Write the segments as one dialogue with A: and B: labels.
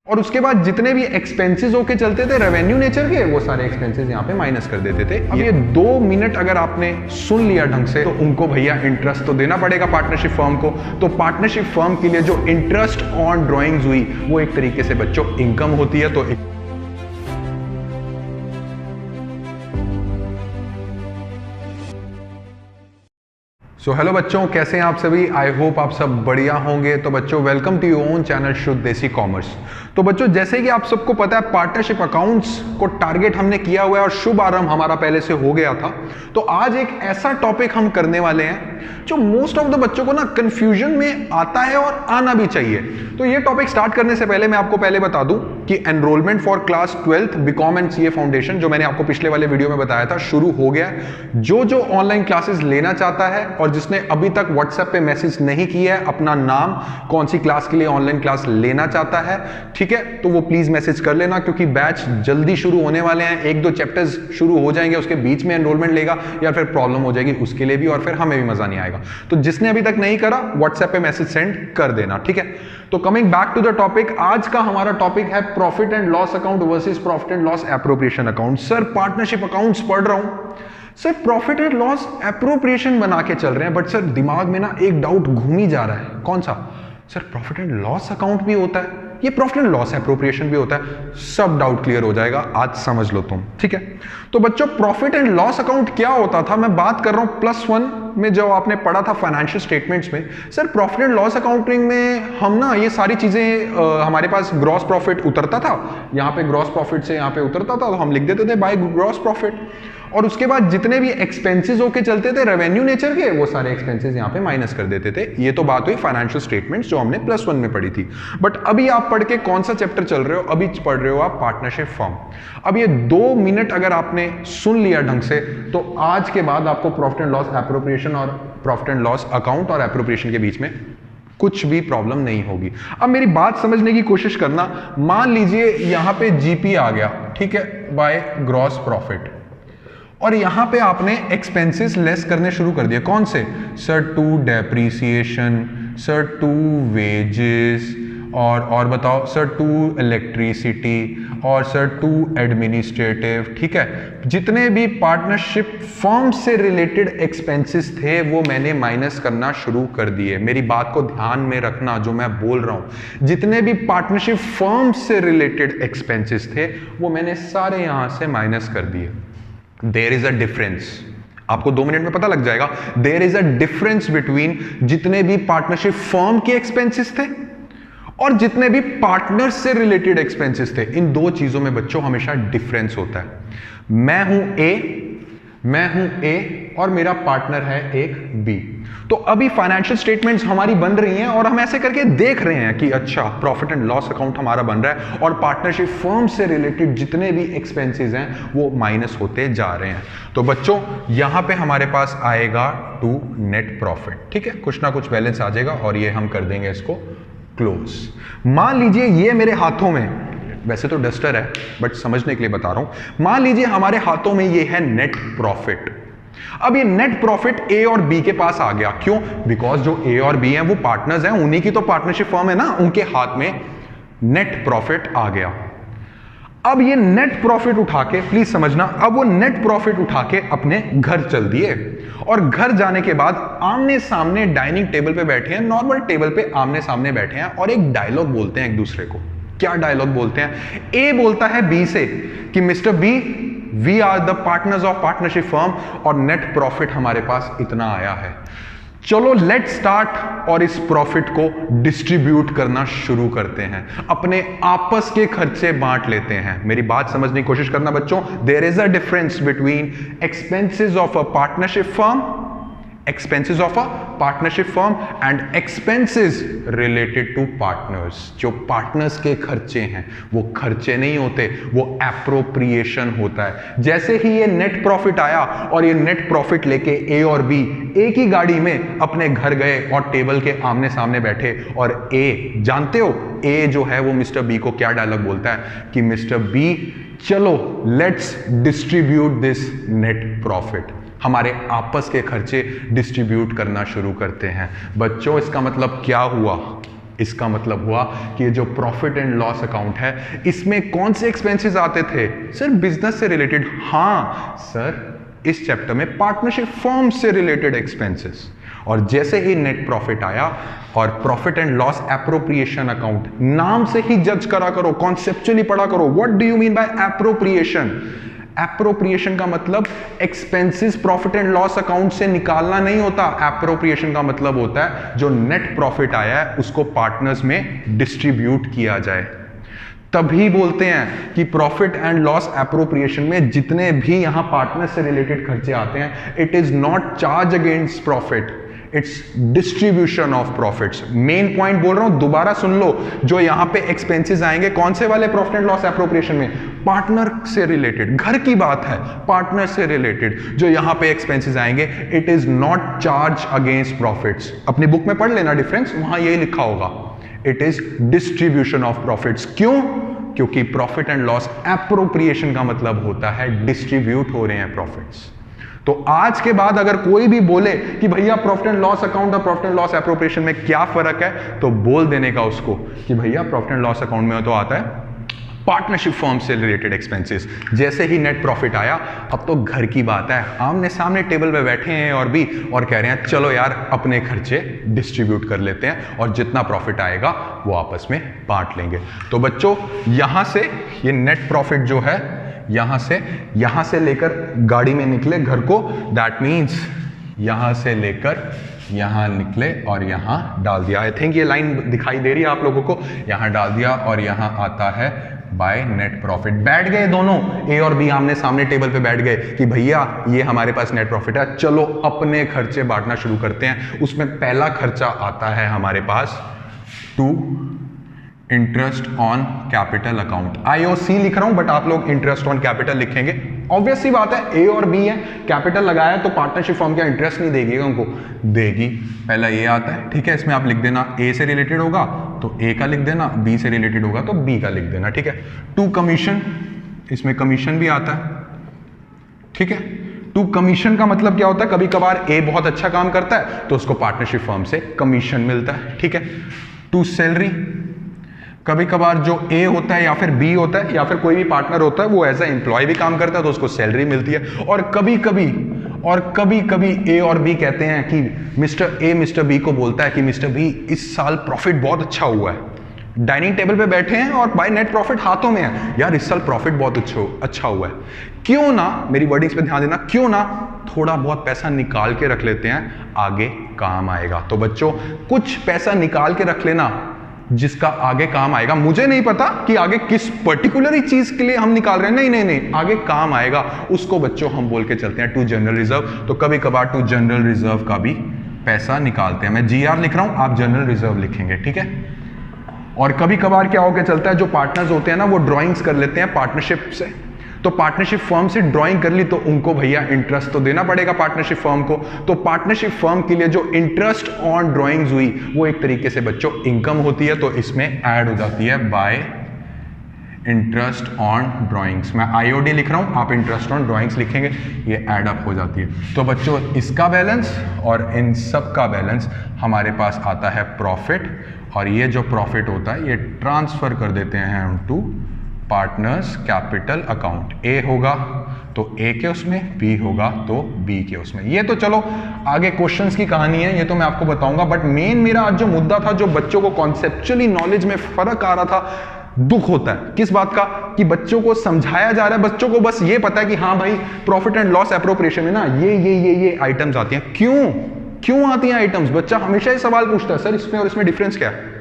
A: और उसके बाद जितने भी एक्सपेंसेस होके चलते थे रेवेन्यू नेचर के, वो सारे एक्सपेंसेस यहाँ पे माइनस कर देते थे। अब ये 2 मिनट अगर आपने सुन लिया ढंग से, तो उनको भैया इंटरेस्ट तो देना पड़ेगा पार्टनरशिप फर्म को। तो पार्टनरशिप फर्म के लिए जो इंटरेस्ट ऑन ड्रॉइंग्स हुई, वो एक तरीके से बच्चों इनकम होती है। तो सो हेलो बच्चों, कैसे हैं आप सभी? आई होप आप सब बढ़िया होंगे। तो बच्चों, welcome to your own channel Shuddh Desi commerce. तो बच्चों, जैसे कि आप सबको पता है, पार्टनरशिप अकाउंट्स को टारगेट हमने किया हुआ है और शुभ आरंभ हमारा पहले से हो गया था। तो आज एक ऐसा टॉपिक हम करने वाले हैं जो मोस्ट ऑफ द बच्चों को ना कंफ्यूजन में आता है और आना भी चाहिए। तो ये टॉपिक स्टार्ट करने से पहले मैं आपको पहले बता दूं कि enrollment for class 12th BCom and CA foundation, जो मैंने आपको पिछले वाले वीडियो में बताया था, शुरू हो गया है। जो ऑनलाइन क्लासेस लेना चाहता है और जिसने अभी तक व्हाट्सएप पे मैसेज नहीं किया है अपना नाम, कौन सी क्लास के लिए ऑनलाइन क्लास लेना चाहता है, ठीक है, तो वो प्लीज मैसेज कर लेना, क्योंकि बैच जल्दी शुरू होने वाले हैं। 1-2 चैप्टर्स शुरू हो जाएंगे, उसके बीच में एनरोलमेंट लेगा या फिर प्रॉब्लम हो जाएगी उसके लिए भी, और फिर हमें भी मजा नहीं आएगा। तो जिसने अभी तक नहीं करा, व्हाट्सएप पे मैसेज सेंड कर देना, ठीक है। तो coming back to the topic, आज का हमारा टॉपिक है profit and loss account versus profit and loss appropriation account. Sir, partnership accounts पढ़ रहा हूं sir, profit and loss appropriation बना के चल रहे हैं, बट सर दिमाग में ना एक डाउट घूम ही जा रहा है। कौन सा? Sir, profit and loss account भी होता है, ये प्रॉफिट एंड लॉस एप्रोप्रिएशन भी होता है। सब डाउट क्लियर हो जाएगा, आज समझ लो तुम, ठीक है। तो बच्चों, प्रॉफिट एंड लॉस अकाउंट क्या होता था? मैं बात कर रहा हूं +1 में जो आपने पढ़ा था फाइनेंशियल स्टेटमेंट्स में। Sir, profit and loss accounting में हम ना ये सारी चीजें हमारे पास ग्रॉस प्रॉफिट उतरता था, यहाँ पे ग्रॉस प्रॉफिट से यहाँ पे उतरता था, तो हम लिख देते थे बाय ग्रॉस प्रॉफिट। और उसके बाद जितने भी एक्सपेंसेस होके चलते थे रेवेन्यू नेचर के, वो सारे एक्सपेंसेस यहाँ पे माइनस कर देते थे। ये तो बात हुई फाइनेंशियल स्टेटमेंट्स जो हमने +1 में पढ़ी थी। बट अभी आप पढ़ के कौन सा चैप्टर चल रहे हो? अभी पढ़ रहे हो आप पार्टनरशिप फर्म। अब ये 2 मिनट अगर आपने सुन लिया ढंग से, तो आज के बाद आपको प्रॉफिट एंड लॉस एप्रोप्रिएशन और प्रॉफिट एंड लॉस अकाउंट और एप्रोप्रिएशन के बीच में कुछ भी प्रॉब्लम नहीं होगी। अब मेरी बात समझने की कोशिश करना। मान लीजिए यहाँ पे जीपी आ गया, ठीक है, बाय ग्रॉस प्रॉफिट, और यहां पे आपने एक्सपेंसेस लेस करने शुरू कर दिए। कौन से? Sir, to depreciation, sir to wages, और बताओ सर टू इलेक्ट्रिसिटी, और सर टू एडमिनिस्ट्रेटिव, ठीक है। जितने भी पार्टनरशिप फर्म से रिलेटेड एक्सपेंसेस थे वो मैंने माइनस करना शुरू कर दिए। मेरी बात को ध्यान में रखना जो मैं बोल रहा हूं। जितने भी पार्टनरशिप फर्म से रिलेटेड एक्सपेंसेस थे वो मैंने सारे यहां से माइनस कर दिए। देयर इज अ डिफरेंस, आपको 2 मिनट में पता लग जाएगा। There is a difference between जितने भी पार्टनरशिप फर्म के एक्सपेंसेस थे और जितने भी पार्टनर से रिलेटेड एक्सपेंसेस थे। इन 2 चीजों में बच्चों हमेशा डिफरेंस होता है। मैं हूं ए और मेरा पार्टनर है एक बी। तो अभी फाइनेंशियल स्टेटमेंट्स हमारी बन रही हैं और हम ऐसे करके देख रहे हैं कि अच्छा, प्रॉफिट एंड लॉस अकाउंट हमारा बन रहा है और पार्टनरशिप फर्म से रिलेटेड जितने भी एक्सपेंसेस हैं वो माइनस होते जा रहे हैं। तो बच्चों, यहां पे हमारे पास आएगा टू नेट प्रॉफिट, ठीक है, कुछ ना कुछ बैलेंस आ जाएगा और ये हम कर देंगे इसको क्लोज। मान लीजिए ये मेरे हाथों में, वैसे तो डस्टर है बट समझने के लिए बता रहा हूं, मान लीजिए हमारे हाथों में ये है नेट प्रॉफिट। अब ये नेट प्रॉफिट ए और बी के पास आ गया। क्यों? बिकॉज जो ए और बी हैं वो पार्टनर्स हैं, उन्हीं की तो पार्टनरशिप फर्म है ना, उनके हाथ में नेट प्रॉफिट आ गया। अब ये नेट प्रॉफिट उठा के, प्लीज समझना, अब वो नेट प्रॉफिट उठा के अपने घर चल दिए और घर जाने के बाद आमने सामने डाइनिंग टेबल पे बैठे हैं, नॉर्मल टेबल पे आमने सामने बैठे हैं और एक डायलॉग बोलते हैं एक दूसरे को। क्या डायलॉग बोलते हैं? ए बोलता है बी से कि mister B, we are the partners of partnership firm और नेट प्रॉफिट हमारे पास इतना आया है। चलो लेट स्टार्ट और इस प्रॉफिट को डिस्ट्रीब्यूट करना शुरू करते हैं, अपने आपस के खर्चे बांट लेते हैं। मेरी बात समझने की कोशिश करना बच्चों। There is a difference between expenses of a partnership firm, expenses of a partnership firm and expenses related to partners। जो पार्टनर्स के खर्चे हैं वो खर्चे नहीं होते, वो एप्रोप्रिएशन होता है। जैसे ही ये नेट प्रॉफिट आया और ये नेट प्रॉफिट लेके ए और बी एक ही गाड़ी में अपने घर गए और टेबल के आमने सामने बैठे, और ए, जानते हो ए जो है वो मिस्टर बी को क्या डायलॉग बोलता है कि मिस्टर बी, चलो let's distribute this net profit, हमारे आपस के खर्चे डिस्ट्रीब्यूट करना शुरू करते हैं। बच्चों, इसका मतलब क्या हुआ? इसका मतलब हुआ कि ये जो प्रॉफिट एंड लॉस अकाउंट है इसमें कौन से एक्सपेंसेस आते थे? सर बिजनेस से रिलेटेड। हाँ सर, इस चैप्टर में पार्टनरशिप फर्म से रिलेटेड एक्सपेंसेस। और जैसे ही नेट प्रॉफिट आया और profit and loss appropriation account, नाम से ही जज करा करो, कॉन्सेप्चुअली पढ़ा करो। What do you mean by appropriation? Appropriation का मतलब expenses profit and loss account से निकालना नहीं होता। एप्रोप्रिएशन का मतलब होता है जो नेट प्रॉफिट आया है उसको पार्टनर्स में डिस्ट्रीब्यूट किया जाए। तभी बोलते हैं कि प्रॉफिट एंड लॉस एप्रोप्रिएशन में जितने भी यहां पार्टनर से रिलेटेड खर्चे आते हैं, it is not charge against profit, it's distribution of profits. Main point बोल रहा हूं, दोबारा सुन लो। जो यहां पे एक्सपेंसेस आएंगे कौन से वाले प्रॉफिट एंड लॉस एप्रोप्रिएशन में? पार्टनर से रिलेटेड, घर की बात है, पार्टनर से रिलेटेड जो यहां पे एक्सपेंसेस आएंगे, it is not charge against profits. अपनी बुक में पढ़ लेना डिफरेंस, वहां यही लिखा होगा, it is distribution of profits. क्यों? क्योंकि प्रॉफिट एंड लॉस एप्रोप्रिएशन का मतलब होता है डिस्ट्रीब्यूट हो रहे हैं प्रॉफिट्स। तो आज के बाद अगर कोई भी बोले कि भैया प्रॉफिट एंड लॉस अकाउंट और प्रॉफिट एंड लॉस एप्रोप्रिएशन में क्या फर्क है, तो बोल देने का उसको कि भैया प्रॉफिट एंड लॉस अकाउंट में तो आता है पार्टनरशिप फर्म से रिलेटेड एक्सपेंसेस। जैसे ही नेट प्रॉफिट आया, अब तो घर की बात है, आमने सामने टेबल पे बैठे हैं और कह रहे हैं चलो यार अपने खर्चे डिस्ट्रीब्यूट कर लेते हैं और जितना प्रॉफिट आएगा वो आपस में बांट लेंगे। तो बच्चों यहां से ये नेट प्रॉफिट जो है यहां से लेकर गाड़ी में निकले घर को, दैट मीन्स यहां से लेकर यहां निकले और यहां डाल दिया। आई थिंक ये लाइन दिखाई दे रही है आप लोगों को, यहां डाल दिया और यहां आता है बाय नेट प्रॉफिट। बैठ गए दोनों ए और बी आमने सामने टेबल पे बैठ गए कि भैया ये हमारे पास नेट प्रॉफिट है, चलो अपने खर्चे बांटना शुरू करते हैं। उसमें पहला खर्चा आता है हमारे पास to interest on capital account. IOC लिख रहा हूं बट आप लोग इंटरेस्ट ऑन कैपिटल लिखेंगे। ऑब्वियस सी बात है, ए और बी है, कैपिटल लगाया तो पार्टनरशिप फर्म क्या इंटरेस्ट नहीं देगी उनको? देगी। पहला ये आता है, ठीक है, इसमें आप लिख देना ए से रिलेटेड होगा तो ए का लिख देना, बी से रिलेटेड होगा तो बी का लिख देना, ठीक है। टू कमीशन, इसमें कमीशन भी आता है, ठीक है। टू कमीशन का मतलब क्या होता है? कभी कभार ए बहुत अच्छा काम करता है तो उसको पार्टनरशिप फर्म से कमीशन मिलता है, ठीक है। टू सैलरी, कभी कभार जो ए होता है या फिर बी होता है या फिर कोई भी पार्टनर होता है वो एज ए एम्प्लॉय भी काम करता है तो उसको सैलरी मिलती है। और कभी कभी ए और बी कहते हैं कि मिस्टर ए मिस्टर बी को बोलता है कि मिस्टर बी इस साल प्रॉफिट बहुत अच्छा हुआ है। डाइनिंग टेबल पे बैठे हैं और बाय नेट प्रॉफिट हाथों में है, यार इस साल प्रॉफिट बहुत अच्छा हुआ है, क्यों ना, मेरी वर्डिंग्स पे ध्यान देना, क्यों ना थोड़ा बहुत पैसा निकाल के रख लेते हैं, आगे काम आएगा। तो बच्चों कुछ पैसा निकाल के रख लेना जिसका आगे काम आएगा। मुझे नहीं पता कि आगे किस पर्टिकुलर ही चीज के लिए हम निकाल रहे हैं, नहीं, आगे काम आएगा, उसको बच्चों हम बोल के चलते हैं टू जनरल रिजर्व। तो कभी कभार टू जनरल रिजर्व का भी पैसा निकालते हैं। मैं GR लिख रहा हूं, आप जनरल रिजर्व लिखेंगे, ठीक है। और कभी कभार क्या होकर चलता है, जो पार्टनर्स होते हैं ना वो ड्रॉइंग्स कर लेते हैं पार्टनरशिप से, तो पार्टनरशिप फर्म से ड्राइंग कर ली तो उनको भैया इंटरेस्ट तो देना पड़ेगा पार्टनरशिप फर्म को। तो पार्टनरशिप फर्म के लिए जो इंटरेस्ट ऑन ड्राइंग्स हुई वो एक तरीके से बच्चों इनकम होती है, तो इसमें ऐड हो जाती है बाय इंटरेस्ट ऑन ड्राइंग्स। मैं IOD लिख रहा हूं, आप इंटरेस्ट ऑन ड्राइंग्स लिखेंगे, ये ऐड अप हो जाती है। तो बच्चों इसका बैलेंस और इन सब का बैलेंस हमारे पास आता है प्रॉफिट, और ये जो प्रॉफिट होता है ये ट्रांसफर कर देते हैं हम टू पार्टनर्स कैपिटल अकाउंट। ए होगा तो ए के उसमें, बी होगा तो बी के उसमें। ये तो चलो आगे क्वेश्चंस की कहानी है, ये तो मैं आपको बताऊंगा, बट मेन मेरा आज जो मुद्दा था, जो बच्चों को कॉन्सेप्चुअली नॉलेज में फर्क आ रहा था, दुख होता है किस बात का कि बच्चों को समझाया जा रहा है, बच्चों को बस ये पता है कि हाँ भाई प्रॉफिट एंड लॉस एप्रोप्रिएशन में ना ये आइटम्स आती हैं। क्यों आती हैं आइटम्स? बच्चा हमेशा ही सवाल पूछता है, सर इसमें और इसमें डिफरेंस क्या है?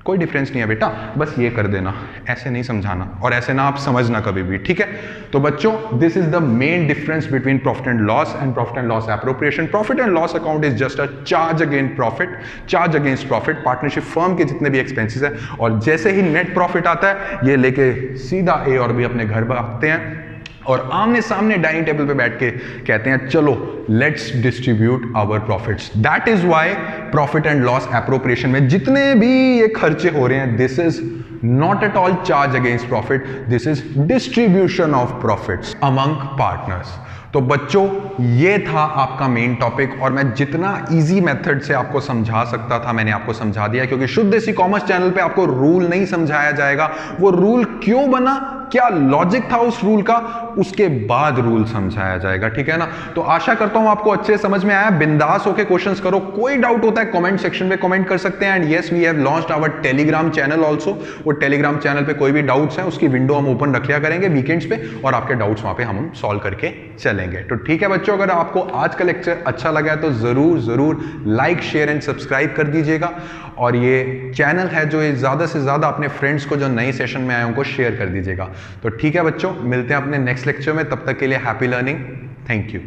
A: कोई डिफरेंस नहीं है बेटा, बस ये कर देना, ऐसे नहीं समझाना और ऐसे ना आप समझना कभी भी, ठीक है। तो बच्चों this is the main difference between profit and loss and profit and loss appropriation. Profit and loss account is just a charge against profit, partnership firm के जितने भी एक्सपेंसेस हैं, और जैसे ही नेट प्रॉफिट आता है ये लेके सीधा ए और बी अपने घर भागते हैं और आमने सामने डाइनिंग टेबल पे बैठ के कहते हैं चलो let's distribute our profits. That is why profit and loss appropriation में जितने भी ये खर्चे हो रहे हैं, this is not at all charge against profit, this is distribution of profits among partners. तो बच्चों ये था आपका मेन टॉपिक, और मैं जितना इजी मेथड से आपको समझा सकता था मैंने आपको समझा दिया, क्योंकि शुद्ध देसी कॉमर्स चैनल पे आपको रूल नहीं समझाया जाएगा। वो रूल क्यों बना, क्या लॉजिक था उस रूल का, उसके बाद रूल समझाया जाएगा, ठीक है ना। तो आशा करता हूं आपको अच्छे समझ में आया। बिंदास होके क्वेश्चंस करो, कोई डाउट होता है कमेंट सेक्शन में कमेंट कर सकते हैं। And yes, we have launched our telegram channel also. वो टेलीग्राम चैनल पे कोई भी डाउट्स हैं उसकी विंडो हम ओपन रख लिया करेंगे वीकेंड्स पे, और आपके डाउट्स वहां पे हम सॉल्व करके चलेंगे। तो ठीक है बच्चों, अगर आपको आज का लेक्चर अच्छा लगा है तो जरूर जरूर लाइक शेयर एंड सब्सक्राइब कर दीजिएगा, और ये चैनल है जो ये ज्यादा से ज्यादा अपने फ्रेंड्स को जो नए सेशन में आए उनको शेयर कर दीजिएगा। तो ठीक है बच्चों, मिलते हैं अपने नेक्स्ट लेक्चर में, तब तक के लिए हैप्पी लर्निंग, थैंक यू।